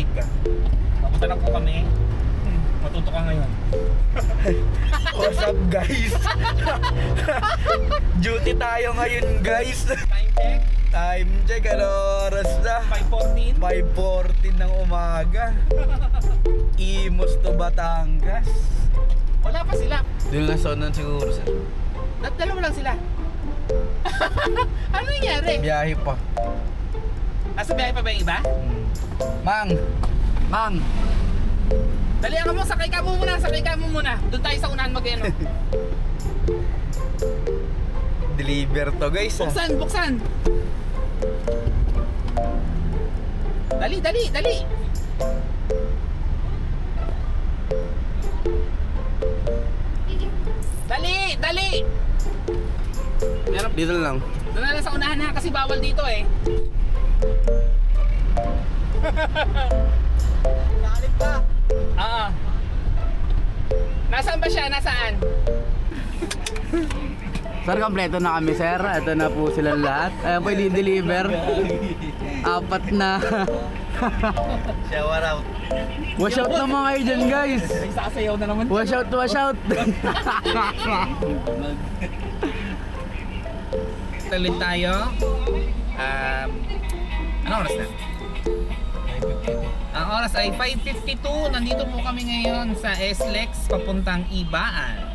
update ka. Papunta na po kami. Matuto ka ngayon. What's up guys? Duty tayo ngayon guys. Time check. Time check, ano oras na? 5:14. 5:14 ng umaga. Imos to Batangas. Wala pa sila. Doon na sonon siguro sir. Dalawa lang sila. Ano nangyari? Biyahe pa. Nasa biyahe pa ba yung iba? Mang! Mang! Dalihan ka mo, sakay ka mo muna. Doon tayo sa unahan mag-ano. Deliver to guys ah. Buksan. Dali. Dali. Meron, Dito lang. doon na lang sa unahan ha, kasi bawal dito eh. Nalik pa! Oo. Nasaan ba siya? Nasaan? Sir, kompleto na kami sir. Ito na po silang lahat. Ayan po i-deliver. 4 na. Shower out. Wash out naman kayo dyan guys. May sasayaw na naman. Wash out. Talit tayo. Ano oras na? Ang oras ay 5:52. Nandito po kami ngayon sa SLEX papuntang Ibaan.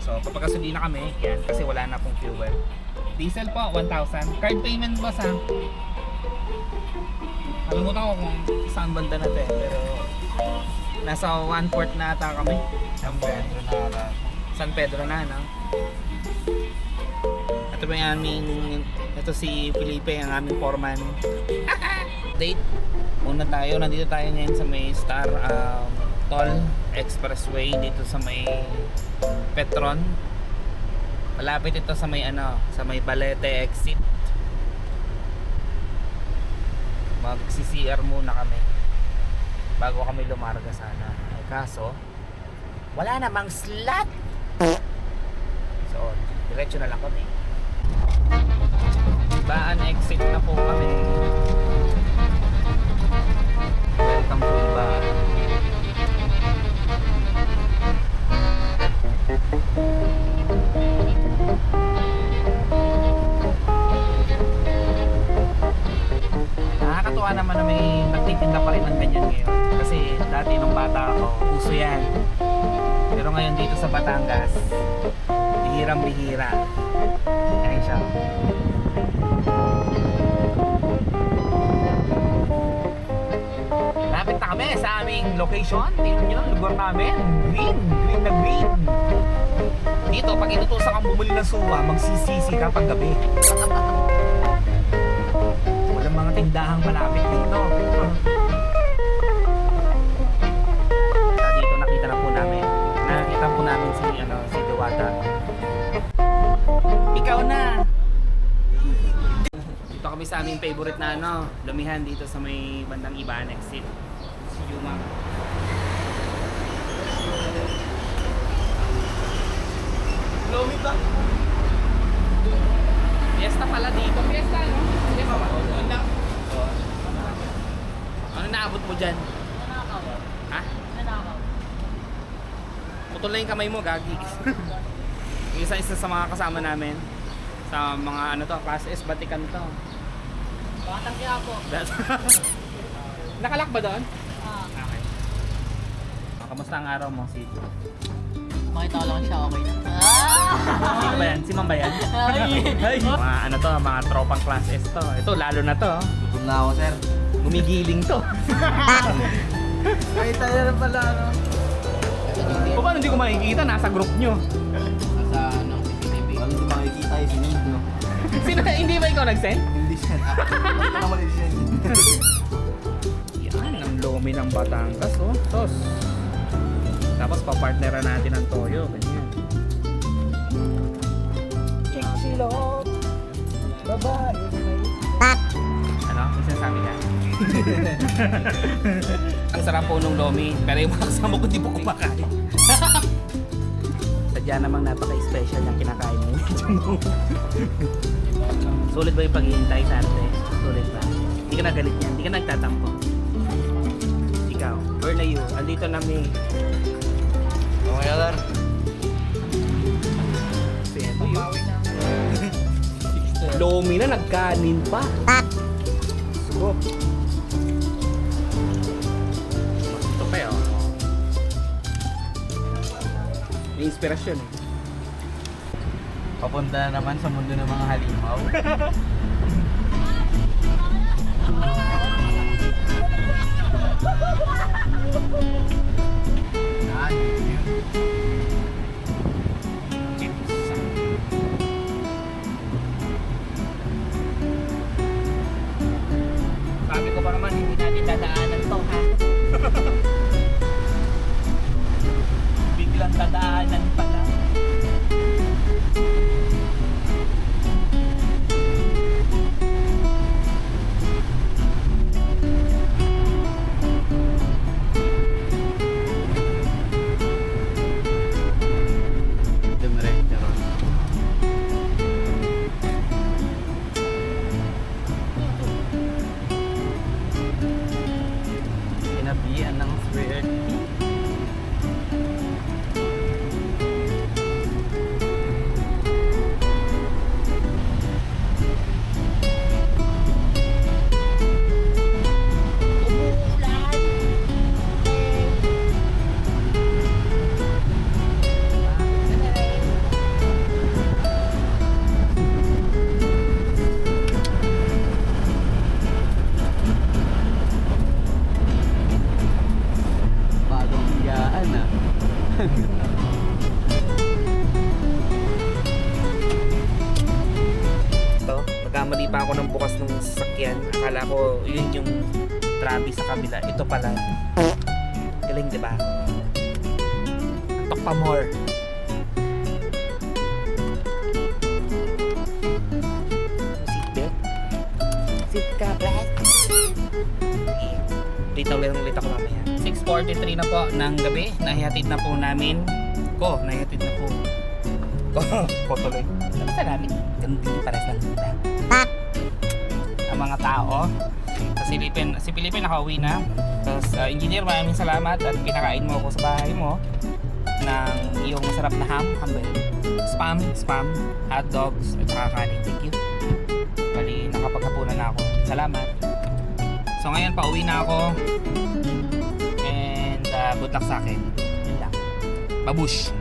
So papakasuli na kami. Yan, kasi wala na pong fuel. Diesel po 1,000. Card payment boss ha. Nakalimutan ko kung saan banda na pero nasa 1/4 na ata kami. San Pedro na, no? Ito ba yung aming, ito si Felipe, ang aming foreman. Date. Una tayo, nandito tayo ngayon sa may Star Toll Expressway dito sa may Petron. Malapit ito sa may sa may Balete exit. Mag-CCR muna kami bago kami lumarga sana. Ay, kaso wala namang slot. So, diretso na lang kami. Ibaan exit na po kami. Welcome to Ibaan. Nakakatuwa naman na may nagtitinda pa rin ng ganyan ngayon. Kasi dati nung bata ako, uso yan. Pero ngayon dito sa Batangas, bihirang-bihira. Ayan siya. Lapit na kami sa aming location. Tingnan nyo ang lugar namin. Green na green. Dito, pag inutusan kang bumuli ng suwa, magsisisi ka pag gabi. Walang mga tindahang malapit dito. Dito nakita na po namin. Nakita po namin si Diwata. Ikaw na. Dito kami sa aming favorite na lumihan dito sa may bandang Ibaan exit. Si Yuma. Lumi ba? Fiesta pala dito. Fiesta, no? Fiesta ba? Ano naabot mo dyan? Ha? Putol na yung kamay mo, gagi. Yung isa sa mga kasama namin sa mga class S, Batikan to. Batang kaya po. Nakalak ba doon? Okay. Kamusta ang araw mo, Sito? Makita ko lang siya, okay na. Sino ba yan? Si Ma'am ba yan? Ay! Mga tropang class S to. Ito, lalo na to. Gutom na ako sir. Gumigiling to. Ay tayo na pala O paano hindi ko makikita? Nasa group nyo. Sa CCTV. Wala hindi makikita yung sinend no? Sino, hindi ba ikaw nag-send? Hindi siya. Ito naman yung sinend. Yan, ang lomi ng Batangas, oh. Sos. Tapos papartneran natin ang toyo, ganyan. Chiksilot. Babae. Ano? May sinasabi ka? Ang sarap po nung lomi, pero yung mga kasama ko di po kumakain. Sadya namang napaka-special yung kinakain mo. Sulit ba yung paghihintay sa ate? Sulit ba? Hindi ka nagalit niyan, hindi ka nagtatampo. Andito na may Okay, Alar. Lomi na, nagkanin pa. Sugo. Ito pa yun. May inspirasyon eh. Papunta na naman sa mundo ng mga halimaw. Sabi ko pa naman, hindi natin dadaanan to ha. Biglang dadaanan pala. Dumiretso ron. Sinabihan ng swerte. Bagong higaan ah. Ito, nagkamali pa ako ng bukas ng sasakyan. Akala ko yun yung Travis sa kabila. Ito pala. Galing, di ba? Antok pa more. Seatbelt? Seat ka, Brad. Dito ulit ako mamaya. 6:43 na po ng gabi. Nahihatid na po namin. Nahihatid na po. Ko tuloy. Basta namin. Ganun din pares lang kita. Ang mga tao. Si Pilipin nakauwi na. Tapos engineer, maraming salamat at pinakain mo ako sa bahay mo ng iyong masarap na hamburger. Spam, hot dogs at saka kanin. Thank you. Bali, nakapaghapunan na ako. Salamat. So ngayon, pauwi na ako. And good luck sa akin. Yun lang. Babush!